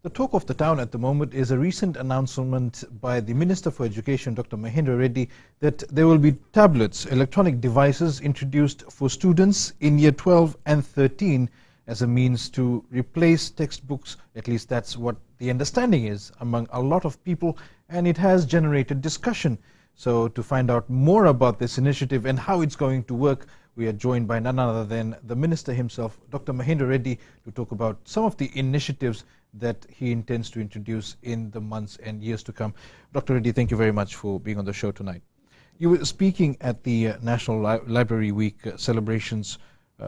The talk of the town at the moment is a recent announcement by the Minister for Education, Dr. Mahendra Reddy, that there will be tablets, electronic devices introduced for students in year 12 and 13 as a means to replace textbooks. At least that's what the understanding is among a lot of people, and it has generated discussion. So to find out more about this initiative and how it's going to work, we are joined by none other than the Minister himself, Dr. Mahendra Reddy, to talk about some of the initiatives that he intends to introduce in the months and years to come. Dr. Reddy, thank you very much for being on the show tonight. You were speaking at the National Library Week celebrations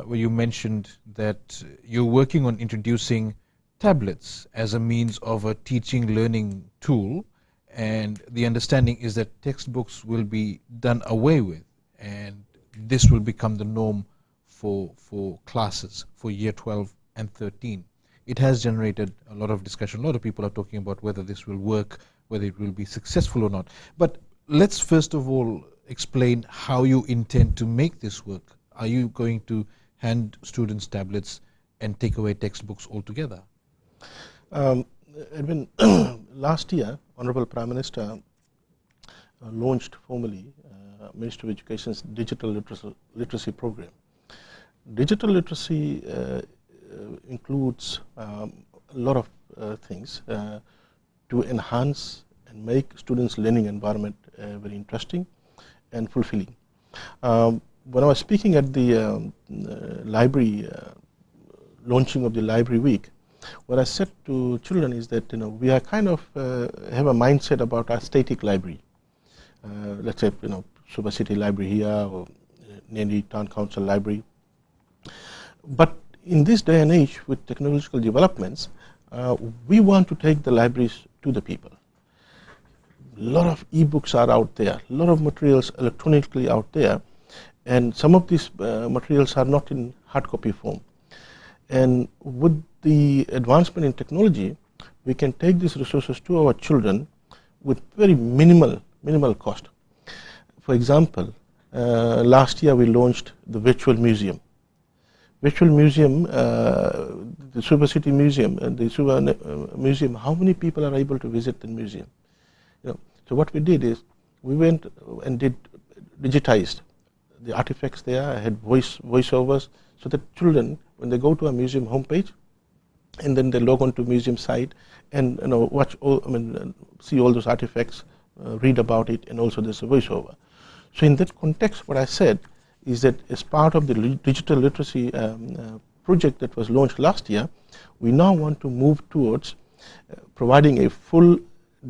where you mentioned that you're working on introducing tablets as a means of a teaching learning tool, and the understanding is that textbooks will be done away with, and this will become the norm for classes for year 12 and 13. It has generated a lot of discussion. A lot of people are talking about whether this will work, whether it will be successful or not. But let's first of all explain how you intend to make this work. Are you going to hand students tablets and take away textbooks altogether? Edwin, last year, Honorable Prime Minister launched formally Ministry of Education's digital literacy program. Digital literacy includes a lot of things to enhance and make students' learning environment very interesting and fulfilling. When I was speaking at the library launching of the Library Week, what I said to children is that we are kind of have a mindset about our static library. Let's say Super City Library here or Nandi Town Council Library. But in this day and age with technological developments, we want to take the libraries to the people. A lot of e-books are out there, a lot of materials electronically out there, and some of these materials are not in hard copy form. And with the advancement in technology, we can take these resources to our children with very minimal cost. For example, last year we launched the virtual museum. Virtual museum, the Super City Museum and the Super Museum, how many people are able to visit the museum? So what we did is we went and digitized the artifacts there. I had voiceovers so that children, when they go to a museum homepage and then they log on to museum site and watch see all those artifacts, read about it, and also there's a voiceover. So in that context, what I said is that as part of the digital literacy project that was launched last year, we now want to move towards providing a full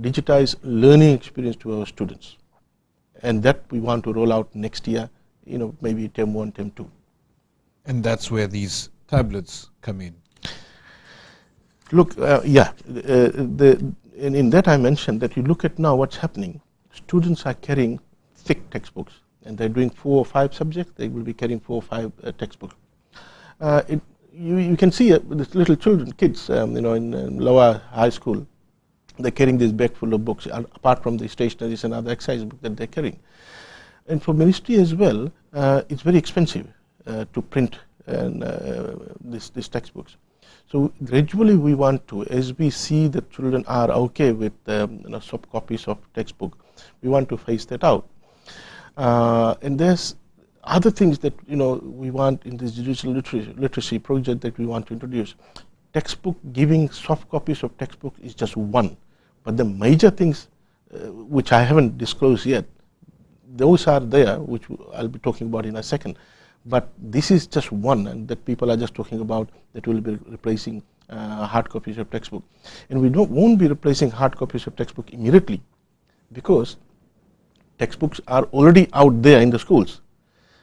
digitized learning experience to our students. And that we want to roll out next year, maybe term 1, term 2. And that's where these tablets come in. Look, in that I mentioned that you look at now what's happening. Students are carrying thick textbooks, and they're doing 4 or 5 subjects. They will be carrying 4 or 5 textbooks. You can see these little children, kids, in lower high school, they're carrying this bag full of books, apart from the stationaries and other exercise books that they're carrying. And for ministry as well, it's very expensive to print these textbooks. So gradually we want to, as we see that children are okay with soft copies of textbook, we want to phase that out. And there's other things that we want in this digital literacy project that we want to introduce. Textbook, giving soft copies of textbook is just one, but the major things which I haven't disclosed yet, those are there, which I'll be talking about in a second. But this is just one, and that people are just talking about, that will be replacing hard copies of textbook. And we won't be replacing hard copies of textbook immediately, because textbooks are already out there in the schools.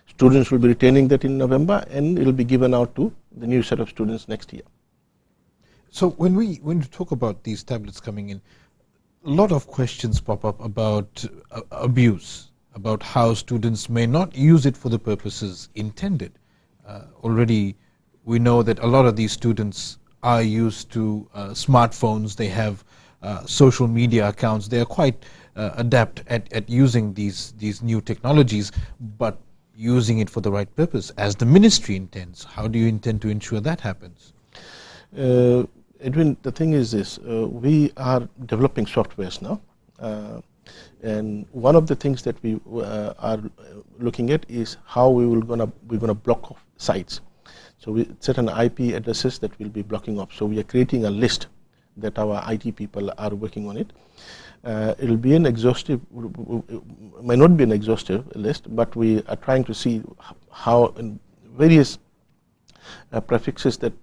Students will be retaining that in November, and it will be given out to the new set of students next year. So when we talk about these tablets coming in, a lot of questions pop up about abuse, about how students may not use it for the purposes intended. Already we know that a lot of these students are used to smartphones, they have social media accounts, they are quite adept at using these new technologies, but using it for the right purpose, as the ministry intends. How do you intend to ensure that happens? Edwin, the thing is this, we are developing softwares now, and one of the things that we are looking at is how we're gonna block off sites. So we set an IP addresses that we'll be blocking off. So we are creating a list that our IT people are working on it. It will be an exhaustive, might not be an exhaustive list, but we are trying to see how in various prefixes that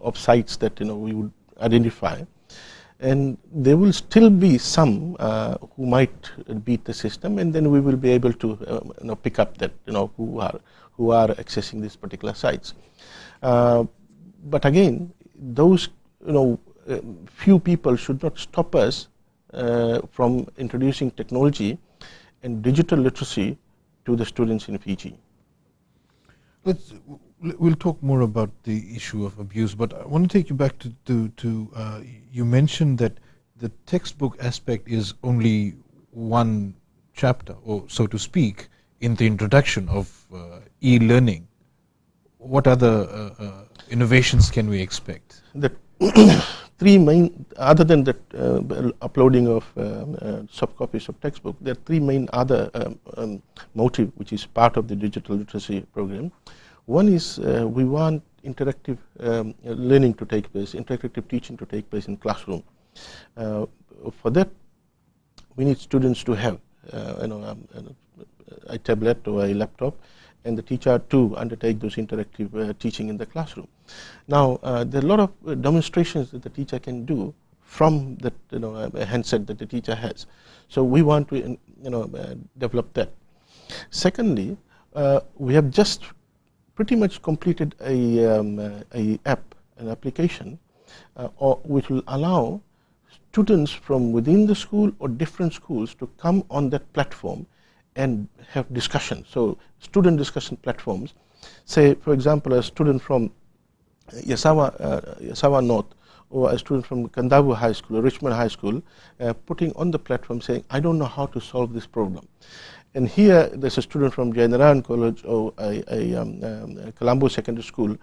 of sites that we would identify, and there will still be some who might beat the system, and then we will be able to pick up that who are accessing these particular sites. But again, those few people should not stop us from introducing technology and digital literacy to the students in Fiji. We'll talk more about the issue of abuse, but I want to take you back to you mentioned that the textbook aspect is only one chapter, or so to speak, in the introduction of e-learning. What other innovations can we expect? The three main, other than that uploading of soft copies of textbook, there are three main other motive which is part of the digital literacy program. One is we want interactive learning to take place, interactive teaching to take place in classroom. For that, we need students to have a tablet or a laptop, and the teacher to undertake those interactive teaching in the classroom. Now, there are a lot of demonstrations that the teacher can do from that a handset that the teacher has. So we want to develop that. Secondly, we have just pretty much completed an application which will allow students from within the school or different schools to come on that platform and have discussion. So student discussion platforms, say for example a student from Yasawa North or a student from Kandavu High School or Richmond High School putting on the platform saying, I don't know how to solve this problem. And here there's a student from Jainaran College or a Colombo Secondary School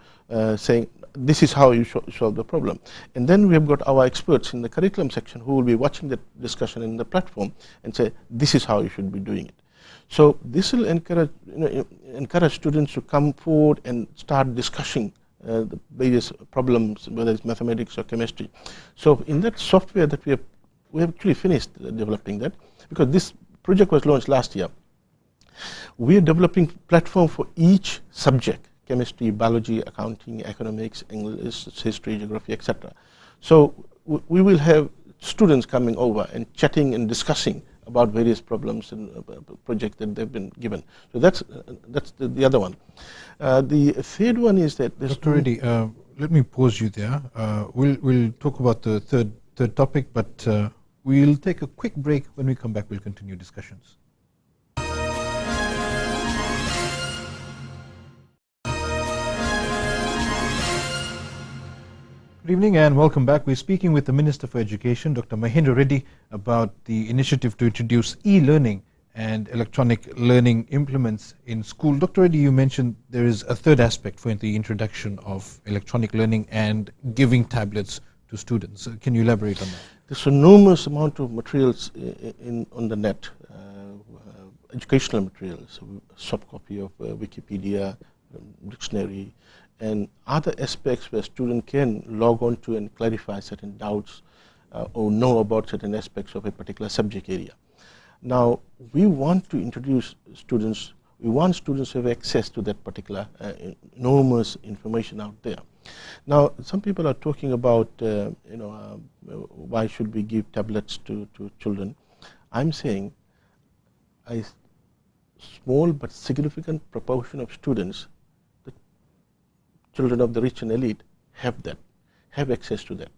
saying, this is how you solve the problem. And then we have got our experts in the curriculum section who will be watching the discussion in the platform and say, this is how you should be doing it. So this will encourage students to come forward and start discussing the various problems, whether it's mathematics or chemistry. So in that software that we have actually finished developing that, because this project was launched last year. We are developing platform for each subject: chemistry, biology, accounting, economics, English, history, geography, etc. So we will have students coming over and chatting and discussing about various problems and projects that they've been given. So that's the other one. The third one is that Dr. Reddy, let me pause you there. We'll talk about the third topic, but we'll take a quick break. When we come back, we'll continue discussions. Good evening and welcome back. We're speaking with the Minister for Education, Dr. Mahendra Reddy, about the initiative to introduce e-learning and electronic learning implements in school. Dr. Reddy, you mentioned there is a third aspect for the introduction of electronic learning and giving tablets to students. Can you elaborate on that? There's enormous amount of materials on the net, educational materials, soft copy of Wikipedia, dictionary, and other aspects where students can log on to and clarify certain doubts or know about certain aspects of a particular subject area. Now, we want to introduce students, we want students to have access to that particular enormous information out there. Now, some people are talking about, why should we give tablets to children? I'm saying a small but significant proportion of students, the children of the rich and elite, have access to that.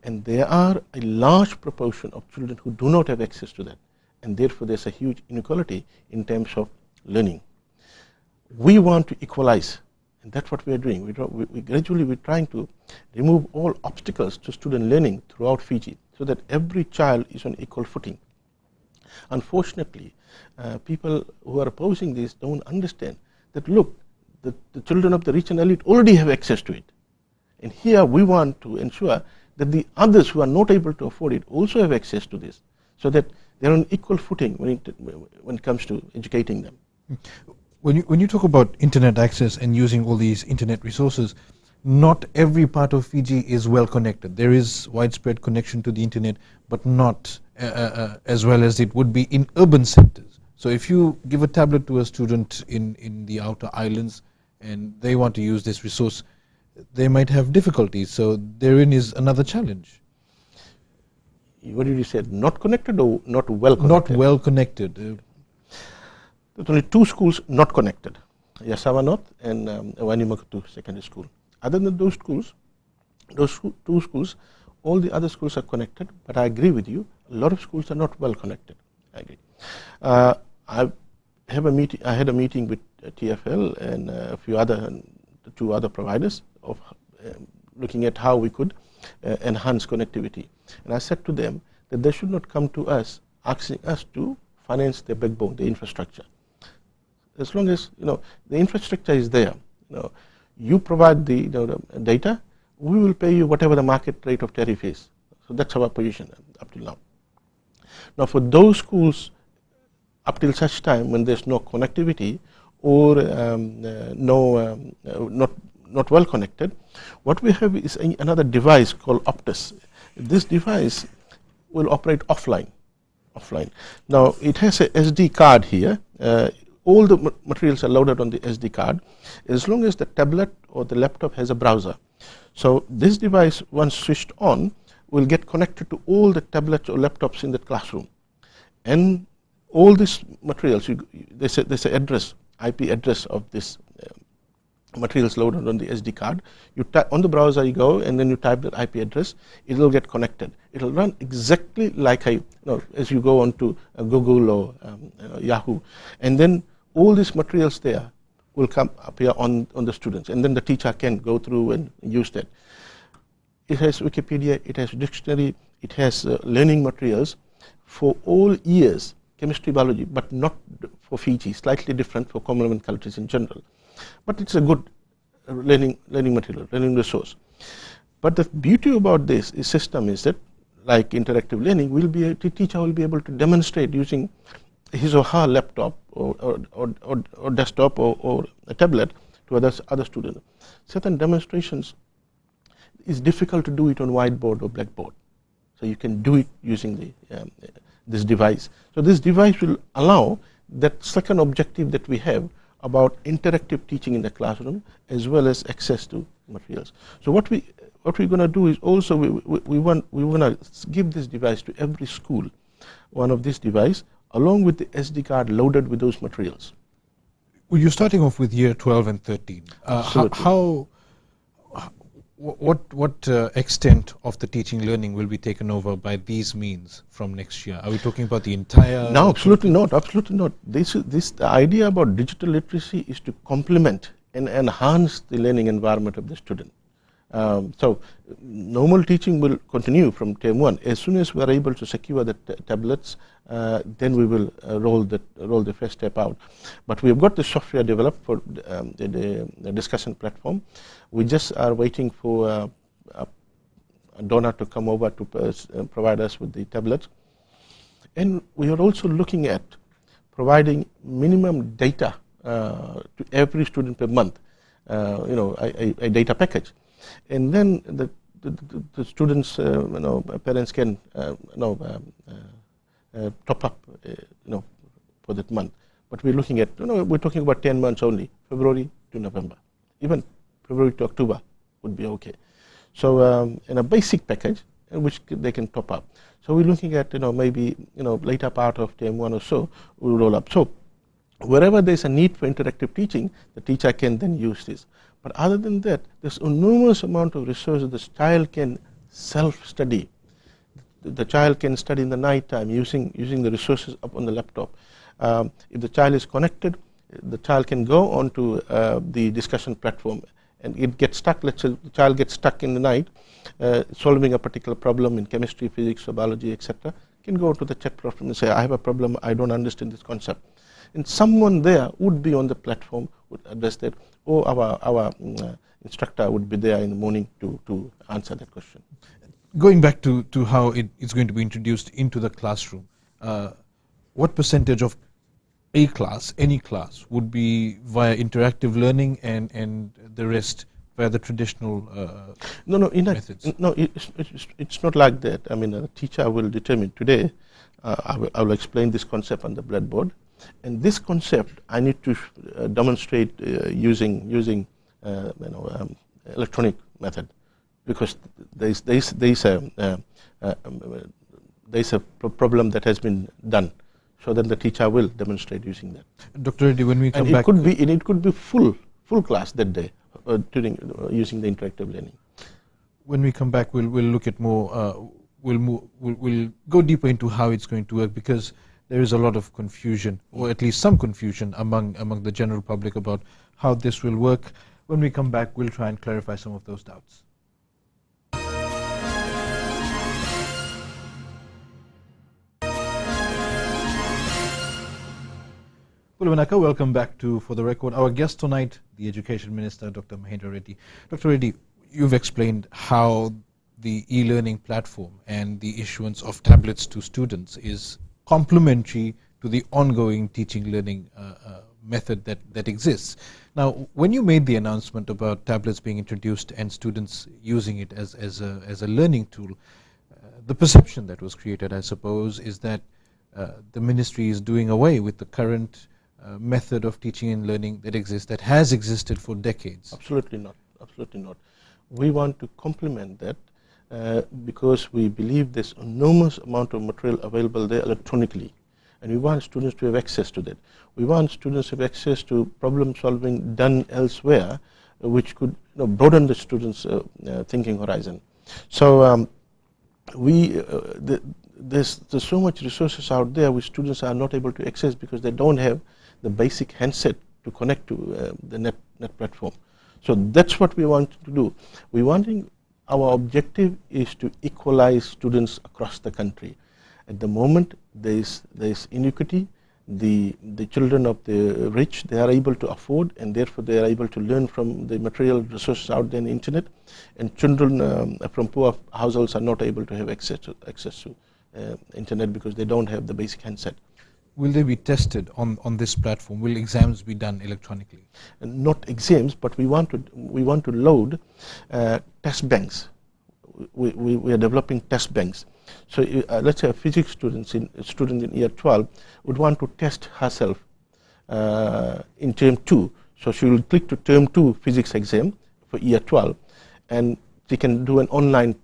And there are a large proportion of children who do not have access to that. And therefore, there's a huge inequality in terms of learning. We want to equalize, and that's what we are doing. We gradually we're trying to remove all obstacles to student learning throughout Fiji, so that every child is on equal footing. Unfortunately, people who are opposing this don't understand that, look, the children of the rich and elite already have access to it. And here we want to ensure that the others who are not able to afford it also have access to this, so that they're on equal footing when it comes to educating them. When you talk about internet access and using all these internet resources, not every part of Fiji is well connected. There is widespread connection to the internet, but not as well as it would be in urban centers. So if you give a tablet to a student in the outer islands and they want to use this resource, they might have difficulties. So therein is another challenge. What did you say? Not connected or not well connected? Not well connected. There's only 2 schools not connected, Yasawa North and Wainumakatu Secondary School. Other than those schools, those 2 schools, all the other schools are connected, but I agree with you, a lot of schools are not well connected. I agree. I had a meeting with TFL and a few other, 2 other providers of looking at how we could enhance connectivity. And I said to them that they should not come to us asking us to finance their backbone, the infrastructure. As long as the infrastructure is there, you provide the data, we will pay you whatever the market rate of tariff is. So that's our position up till now. Now for those schools, up till such time when there's no connectivity or not well connected, what we have is another device called Optus. This device will operate offline. Now it has a SD card here. All the materials are loaded on the SD card as long as the tablet or the laptop has a browser. So this device, once switched on, will get connected to all the tablets or laptops in the classroom. And all these materials, there's an address, IP address of this materials loaded on the SD card. You on the browser you go and then you type the IP address, it will get connected. It will run exactly like as you go onto Google or Yahoo, and then all these materials there will appear on the students, and then the teacher can go through and use that. It has Wikipedia, it has dictionary, it has learning materials for all years, chemistry, biology, but not for Fiji, slightly different for Commonwealth countries in general. But it's a good learning material, learning resource. But the beauty about this system is that, like interactive learning, the teacher will be able to demonstrate using his or her laptop or desktop or a tablet to other students. Certain demonstrations is difficult to do it on whiteboard or blackboard. So you can do it using this device. So this device will allow that second objective that we have about interactive teaching in the classroom as well as access to materials. So what we're going to do is also we want to give this device to every school, one of this device, along with the SD card loaded with those materials. Well, you're starting off with year 12 and 13. What extent of the teaching learning will be taken over by these means from next year? Are we talking about the entire? No, absolutely not. Absolutely not. The idea about digital literacy is to complement and enhance the learning environment of the student. So normal teaching will continue from term 1. As soon as we are able to secure the tablets, then we will roll the first step out. But we have got the software developed for the discussion platform. We just are waiting for a donor to come over to provide us with the tablets. And we are also looking at providing minimum data to every student per month, a data package. And then the students, parents can top up, for that month. But we're looking at, we're talking about 10 months only, February to November. Even February to October would be okay. So in a basic package, which they can top up. So we're looking at, maybe, later part of term 1 or so, we'll roll up. So wherever there's a need for interactive teaching, the teacher can then use this. But other than that, there's enormous amount of resources. The child can self-study. The child can study in the night time using the resources up on the laptop. If the child is connected, the child can go onto the discussion platform and it gets stuck. Let's say the child gets stuck in the night solving a particular problem in chemistry, physics, or biology, etc. Can go to the chat platform and say, I have a problem, I don't understand this concept. And someone there would be on the platform, would address that, or our instructor would be there in the morning to answer that question. Going back to how it's going to be introduced into the classroom, what percentage of a class, any class, would be via interactive learning and the rest via the traditional methods? It's not like that. I mean, a teacher will determine today. I will explain this concept on the blackboard, and this concept I need to demonstrate using electronic method, because there's a problem that has been done. So then the teacher will demonstrate using that. Dr. Reddy, when we come and back, it could be full class that day during using the interactive learning. When we come back, we'll look at more. We'll go deeper into how it's going to work, because there is a lot of confusion, or at least some confusion among the general public about how this will work. When we come back, we'll try and clarify some of those doubts. Welcome back to For the Record. Our guest tonight, the Education Minister, Dr. Mahendra Reddy. Dr. Reddy, you've explained how the e-learning platform and the issuance of tablets to students is complementary to the ongoing teaching learning method that exists. Now, when you made the announcement about tablets being introduced and students using it as a learning tool, the perception that was created, I suppose, is that the ministry is doing away with the current method of teaching and learning that exists, that has existed for decades. Absolutely not. Absolutely not. We want to complement that because we believe there's enormous amount of material available there electronically, and we want students to have access to that. We want students to have access to problem solving done elsewhere, which could broaden the students' thinking horizon. So there's so much resources out there which students are not able to access because they don't have the basic handset to connect to the net platform. So that's what we want to do. Our objective is to equalize students across the country. At the moment, there's inequity. The children of the rich, they are able to afford, and therefore they are able to learn from the material resources out there in the internet, and children from poor households are not able to have access to internet because they don't have the basic handset. Will they be tested on this platform? Will exams be done electronically? Not exams, but we want to load test banks. We are developing test banks. So let's say a physics student in year 12 would want to test herself in term 2. So she will click to term 2 physics exam for year 12, and she can do an online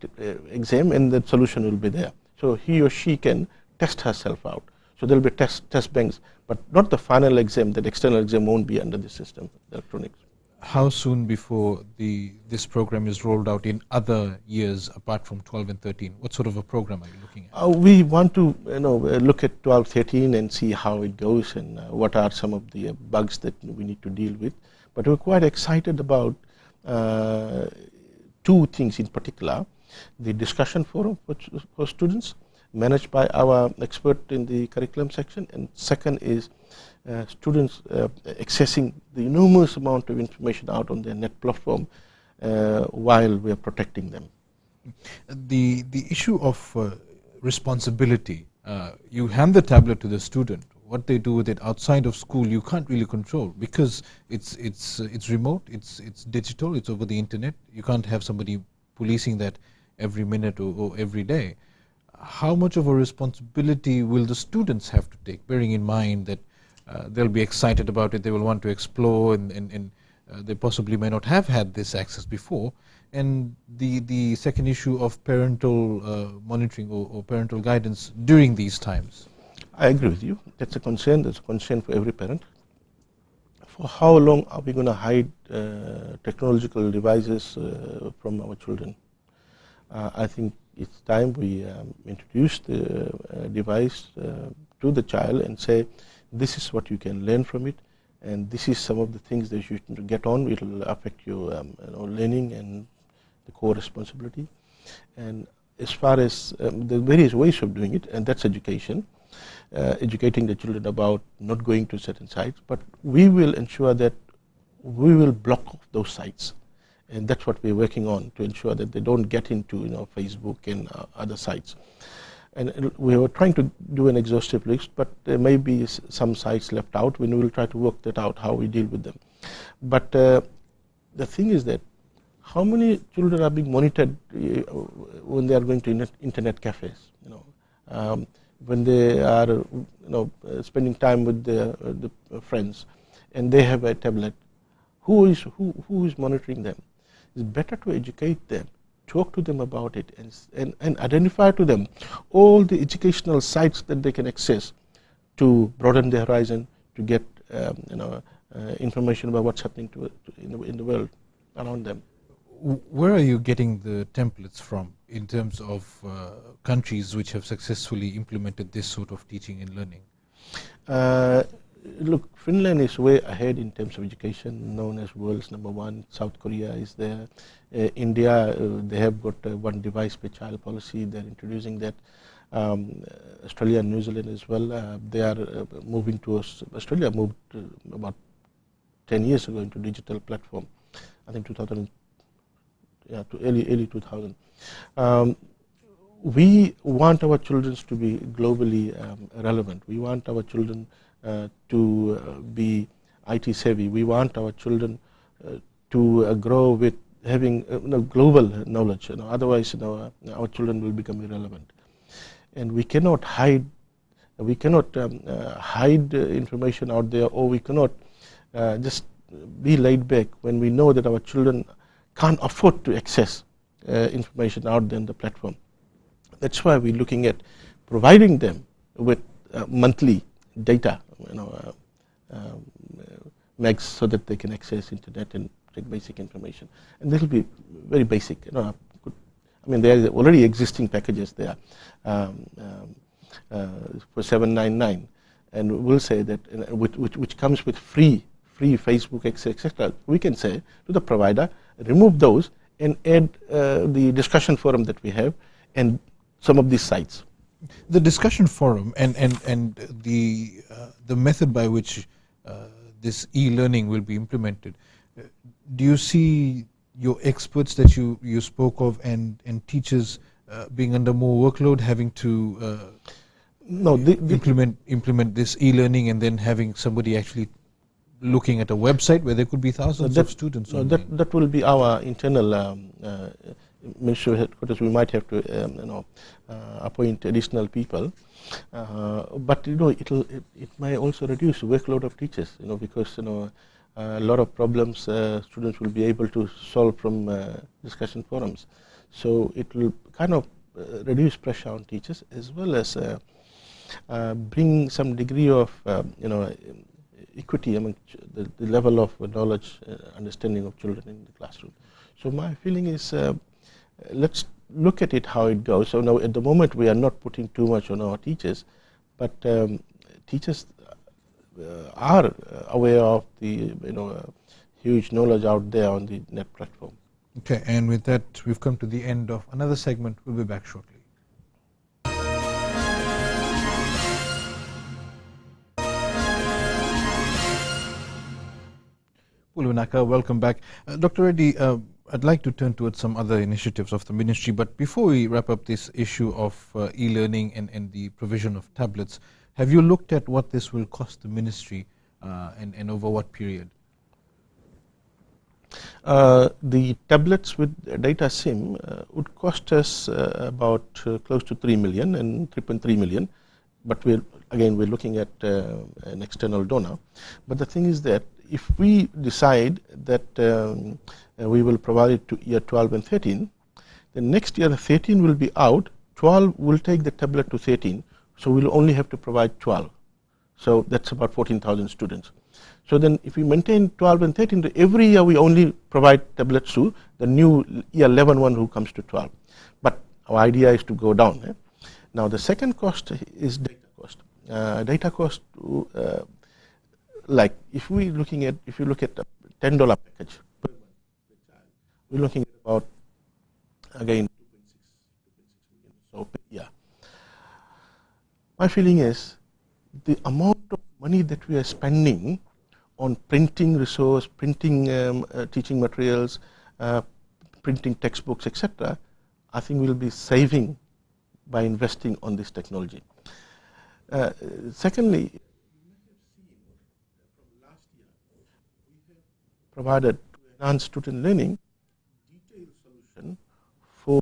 exam, and the solution will be there. So he or she can test herself out. So there will be test banks, but not the final exam. That external exam won't be under the system, electronics. How soon before this program is rolled out in other years apart from 12 and 13? What sort of a program are you looking at? We want to look at 12, 13 and see how it goes, and what are some of the bugs that we need to deal with. But we're quite excited about two things in particular: the discussion forum for students, managed by our expert in the curriculum section, and second is students accessing the enormous amount of information out on their net platform while we are protecting them. The issue of responsibility, you hand the tablet to the student. What they do with it outside of school, you can't really control, because it's remote, it's digital, it's over the internet. You can't have somebody policing that every minute or every day. How much of a responsibility will the students have to take, bearing in mind that they'll be excited about it, they will want to explore, and they possibly may not have had this access before? And the second issue of parental monitoring or parental guidance during these times. I agree with you. That's a concern. That's a concern for every parent. For how long are we going to hide technological devices from our children? I think it's time we introduce the device to the child and say, this is what you can learn from it, and this is some of the things that you should get on. It will affect your learning and the core responsibility. And as far as the various ways of doing it, and that's education, educating the children about not going to certain sites, but we will ensure that we will block off those sites, and that's what we're working on to ensure that they don't get into Facebook and other sites. And we were trying to do an exhaustive list, but there may be some sites left out. We will try to work that out, how we deal with them. But the thing is that how many children are being monitored when they are going to internet cafes? When they are spending time with the friends, and they have a tablet. Who is monitoring them? It's better to educate them, talk to them about it, and identify to them all the educational sites that they can access to broaden their horizon, to get information about what's happening in the world around them. Where are you getting the templates from in terms of countries which have successfully implemented this sort of teaching and learning? Look, Finland is way ahead in terms of education, known as world's #1. South Korea is there. India, they have got one device per child policy. They're introducing that. Australia and New Zealand as well. They are moving towards. Australia moved about 10 years ago into digital platform. I think 2000. To early 2000. We want our children to be globally relevant. We want our children to be IT savvy. We want our children to grow with having global knowledge. Otherwise, our children will become irrelevant. And we cannot hide. We cannot hide information out there, or we cannot just be laid back when we know that our children can't afford to access information out there in the platform. That's why we're looking at providing them with monthly data, megs, so that they can access internet and take basic information. And this will be very basic. I mean, there are already existing packages there for $7.99, and we'll say that which comes with free Facebook access, etc. We can say to the provider, remove those and add the discussion forum that we have and some of these sites. The discussion forum and the method by which this e-learning will be implemented, do you see your experts that you spoke of and teachers being under more workload, having to implement this e-learning, and then having somebody actually looking at a website where there could be thousands of students? That will be our internal ministry headquarters. We might have to appoint additional people, but it may also reduce the workload of teachers. Because a lot of problems students will be able to solve from discussion forums. So it will kind of reduce pressure on teachers, as well as bring some degree of equity among the level of knowledge, understanding of children in the classroom. So my feeling is, let's look at it how it goes. So now at the moment we are not putting too much on our teachers, but teachers are aware of the huge knowledge out there on the net platform. Okay, and with that we've come to the end of another segment. We'll be back shortly. Welcome back. Dr. Reddy, I'd like to turn towards some other initiatives of the ministry, but before we wrap up this issue of e-learning and the provision of tablets, have you looked at what this will cost the ministry and over what period? The tablets with data SIM would cost us about close to 3 million and 3.3 million, but we're looking at an external donor. But the thing is that if we decide that we will provide it to year 12 and 13, then next year the 13 will be out, 12 will take the tablet to 13, so we'll only have to provide 12. So that's about 14,000 students. So then if we maintain 12 and 13, every year we only provide tablets to the new year 11 one who comes to 12. But our idea is to go down. Now the second cost is data cost. Data cost, like if you look at a $10 package per month, we're looking at about, again, 2.6 million so per year. My feeling is the amount of money that we are spending on printing resource, printing teaching materials, printing textbooks, etc., I think we'll be saving by investing on this technology. Secondly, provided to enhance student learning detailed solution for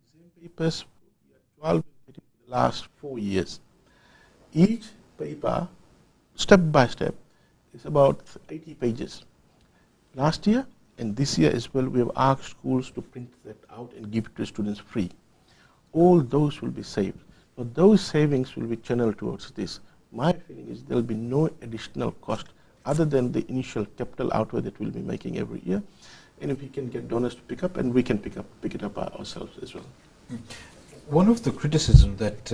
exam papers for year 12 in the last 4 years. Each paper, step by step, is about 80 pages. Last year and this year as well, we have asked schools to print that out and give it to students free. All those will be saved. So those savings will be channeled towards this. My feeling is there will be no additional cost other than the initial capital outlay that we'll be making every year. And if we can get donors to pick up, and we can pick it up ourselves as well. One of the criticism that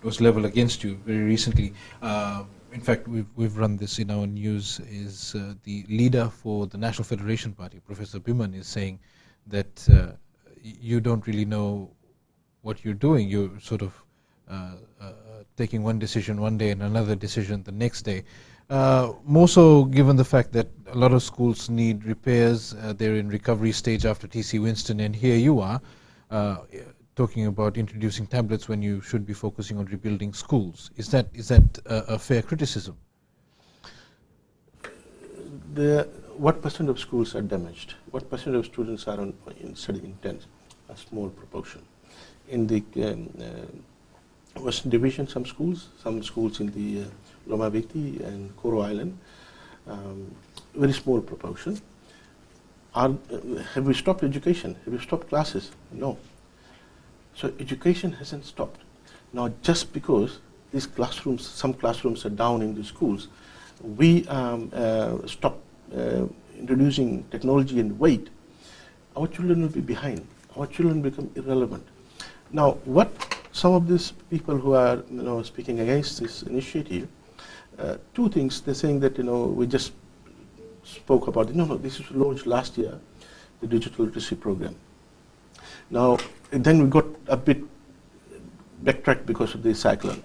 was leveled against you very recently, in fact, we've run this in our news, is the leader for the National Federation Party, Professor Biman, is saying that you don't really know what you're doing. You're sort of taking one decision one day and another decision the next day. More so given the fact that a lot of schools need repairs, they're in recovery stage after TC Winston, and here you are talking about introducing tablets when you should be focusing on rebuilding schools. Is that a fair criticism? What percent of schools are damaged? What percent of students are in studying intent? A small proportion. In the Western Division, some schools in the Loma Viti and Koro Island, very small proportion. Have we stopped education? Have we stopped classes? No. So education hasn't stopped. Now, just because these classrooms, some classrooms are down in the schools, we stop introducing technology and wait, our children will be behind. Our children become irrelevant. Now, what some of these people who are speaking against this initiative, two things. They're saying that we just spoke about it. No, this was launched last year, the digital literacy program. Now, then we got a bit backtracked because of the cyclone.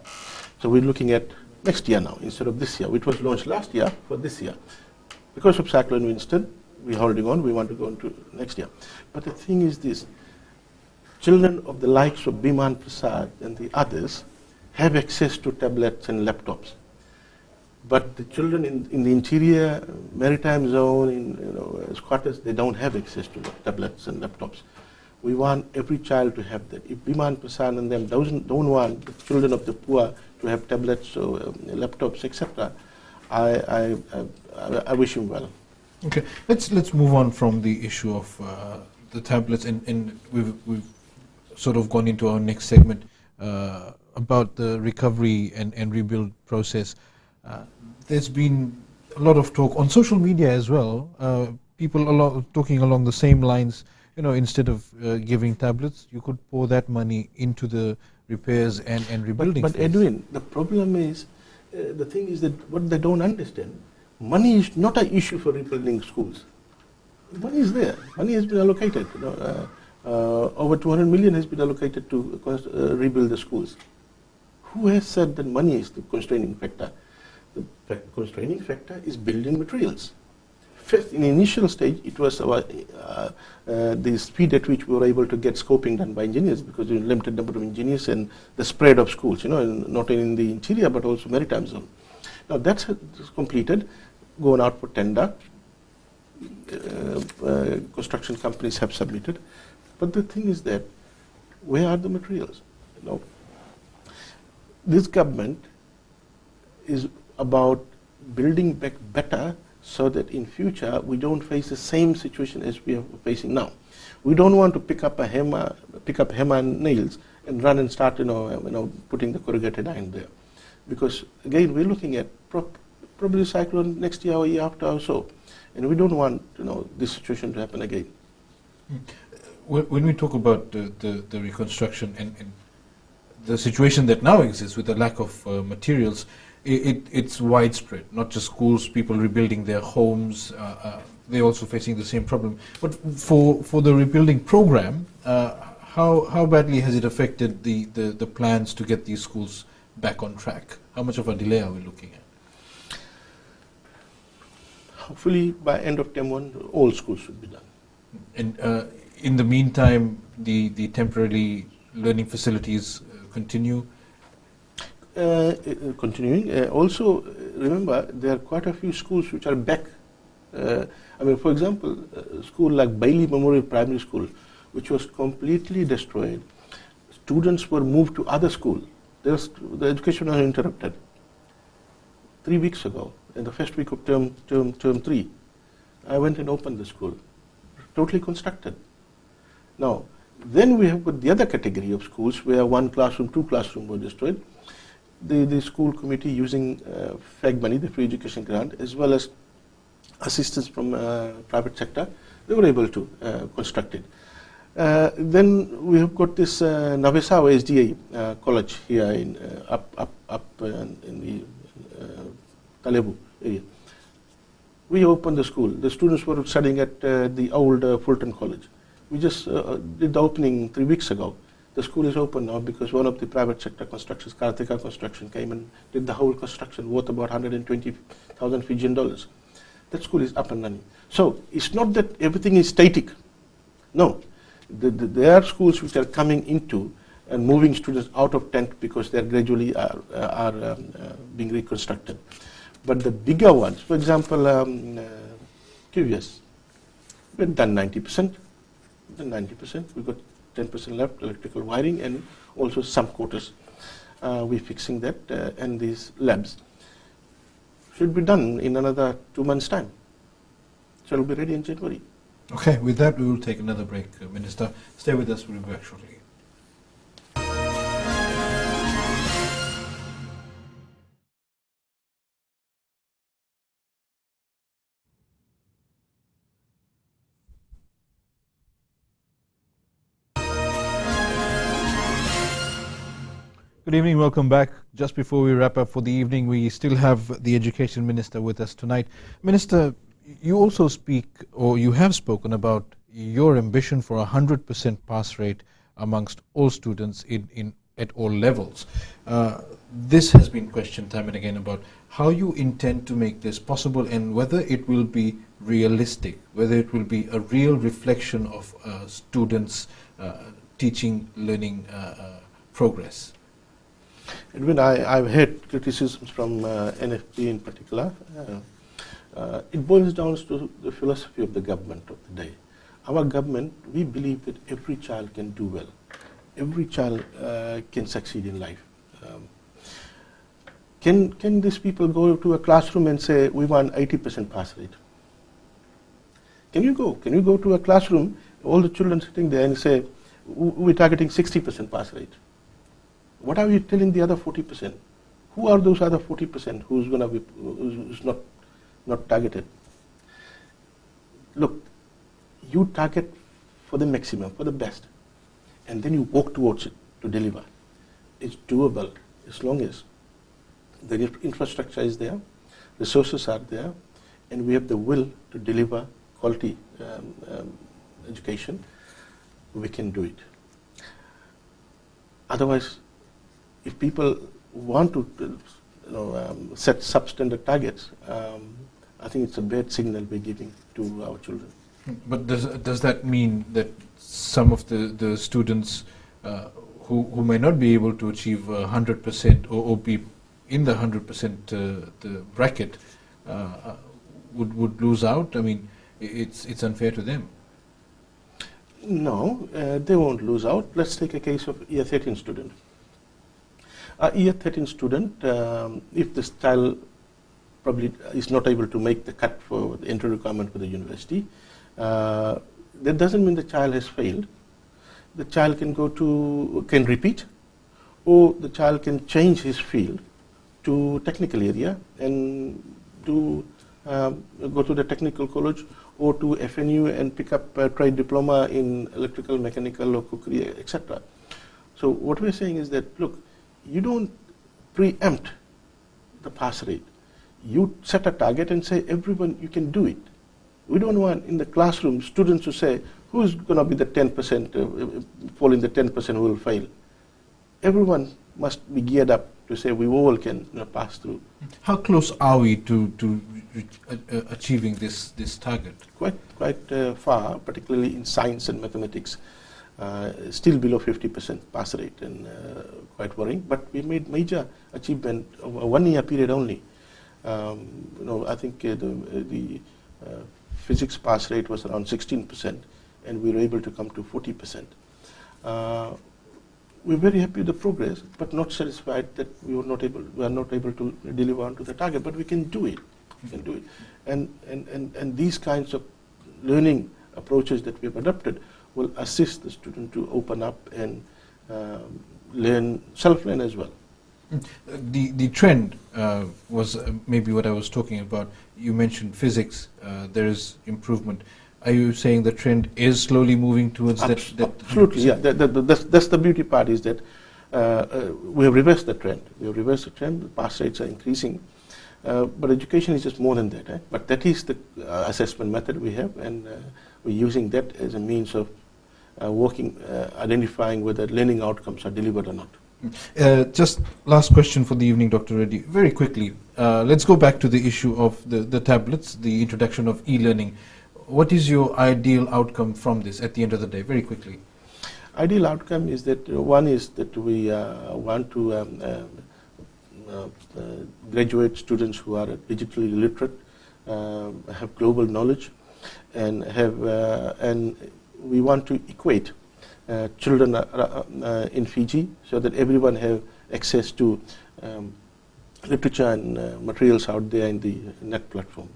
So we're looking at next year now instead of this year, which was launched last year for this year. Because of cyclone Winston, we're holding on. We want to go into next year. But the thing is this. Children of the likes of Biman Prasad and the others have access to tablets and laptops. But the children in the interior, maritime zone, in squatters, they don't have access to tablets and laptops. We want every child to have that. If Biman Prasad and them don't want the children of the poor to have tablets or laptops, etc., I wish him well. Okay, let's move on from the issue of the tablets, and we've sort of gone into our next segment about the recovery and rebuild process. There's been a lot of talk on social media as well. People talking along the same lines. Instead of giving tablets, you could pour that money into the repairs and rebuilding. But Edwin, the problem is, the thing is that what they don't understand, money is not an issue for rebuilding schools. Money is there. Money has been allocated. Over 200 million has been allocated to rebuild the schools. Who has said that money is the constraining factor? The constraining factor is building materials. First, in the initial stage, it was the speed at which we were able to get scoping done by engineers, because of the limited number of engineers and the spread of schools, not only in the interior but also maritime zone. Now that's completed, going out for tender. Construction companies have submitted. But the thing is that, where are the materials? This government is about building back better so that in future we don't face the same situation as we are facing now. We don't want to pick up hammer and nails and run and start putting the corrugated iron there, because again we're looking at probably cyclone next year or year after or so, and we don't want this situation to happen again. When we talk about the reconstruction and the situation that now exists with the lack of materials, it's widespread, not just schools, people rebuilding their homes, they're also facing the same problem. But for the rebuilding program, how badly has it affected the plans to get these schools back on track? How much of a delay are we looking at? Hopefully by end of term 1, all schools should be done. And in the meantime, the temporary learning facilities continue? Continuing. Also, remember, there are quite a few schools which are back. I mean, for example, a school like Bailey Memorial Primary School, which was completely destroyed. Students were moved to other school. The education was interrupted. 3 weeks ago, in the first week of term 3, I went and opened the school, totally constructed. Now, then we have got the other category of schools where 1 classroom, 2 classrooms were destroyed. The school committee using FEG money, the free education grant, as well as assistance from private sector, they were able to construct it. Then we have got this Navesawa SDA college here in in the Talebu area. We opened the school. The students were studying at the old Fulton College. We just did the opening 3 weeks ago. The school is open now because one of the private sector constructions, Karthika Construction, came and did the whole construction worth about 120,000 Fijian dollars. That school is up and running. So it's not that everything is static. No. There are schools which are coming into and moving students out of tent because they are gradually being reconstructed. But the bigger ones, for example, QVS, we've done 90%. We've got 10% left, electrical wiring, and also some quarters. We're fixing that, and these labs should be done in another 2 months' time. So it'll be ready in January. Okay, with that, we will take another break, Minister. Stay with us, we'll be back shortly. Good evening, welcome back. Just before we wrap up for the evening, we still have the Education Minister with us tonight. Minister, you also speak, or you have spoken about your ambition for 100% pass rate amongst all students at all levels. This has been questioned time and again about how you intend to make this possible and whether it will be realistic, whether it will be a real reflection of students' teaching, learning progress. Edwin, I've heard criticisms from NFP in particular. It boils down to the philosophy of the government of the day. Our government, we believe that every child can do well. Every child can succeed in life. Can these people go to a classroom and say, we want 80% pass rate? Can you go? Can you go to a classroom, all the children sitting there and say, we're targeting 60% pass rate? What are you telling the other 40%? Who are those other 40% who's not targeted? Look, you target for the maximum, for the best, and then you walk towards it to deliver. It's doable as long as the infrastructure is there, resources are there, and we have the will to deliver quality education. We can do it. Otherwise, if people want to set substandard targets, I think it's a bad signal we're giving to our children. But does that mean that some of the students who may not be able to achieve 100% or be in the 100% the bracket would lose out? I mean, it's unfair to them. No, they won't lose out. Let's take a case of year 13 student. A year 13 student, if this child probably is not able to make the cut for the entry requirement for the university, that doesn't mean the child has failed. The child can repeat, or the child can change his field to technical area and go to the technical college or to FNU and pick up a trade diploma in electrical, mechanical, or cookery, etc. So what we're saying is that, look, you don't preempt the pass rate. You set a target and say, everyone, you can do it. We don't want in the classroom students to say, who's going to be the 10%, fall in the 10% who will fail. everyone must be geared up to say we all can pass through. How close are we to achieving this target? Quite far, particularly in science and mathematics. Still below 50% pass rate, and quite worrying. But we made major achievement over a 1 year period only. I think the physics pass rate was around 16%, and we were able to come to 40%. We're very happy with the progress, but not satisfied that we are not able to deliver on to the target. But we can do it. We can do it. And these kinds of learning approaches that we have adopted will assist the student to open up and self-learn as well. The trend was maybe what I was talking about. You mentioned physics. There is improvement. Are you saying the trend is slowly moving towards that? Absolutely, yeah. That's the beauty part, is that we have reversed the trend. The pass rates are increasing. But education is just more than that. But that is the assessment method we have, and we're using that as a means of identifying whether learning outcomes are delivered or not. Just last question for the evening, Dr. Reddy. Very quickly, let's go back to the issue of the tablets, the introduction of e-learning. What is your ideal outcome from this at the end of the day? Very quickly. Ideal outcome is that one is that we want to graduate students who are digitally literate, have global knowledge, and we want to equate children in Fiji so that everyone have access to literature and materials out there in the net platform.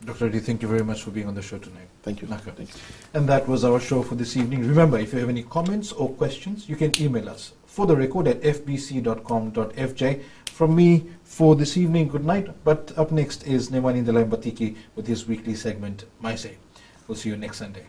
Dr. Reddy, thank you very much for being on the show tonight. Thank you. Thank you. And that was our show for this evening. Remember, if you have any comments or questions, you can email us for the record at fbc.com.fj. From me for this evening, good night. But up next is Nemani Batiki with his weekly segment, My Say. We'll see you next Sunday.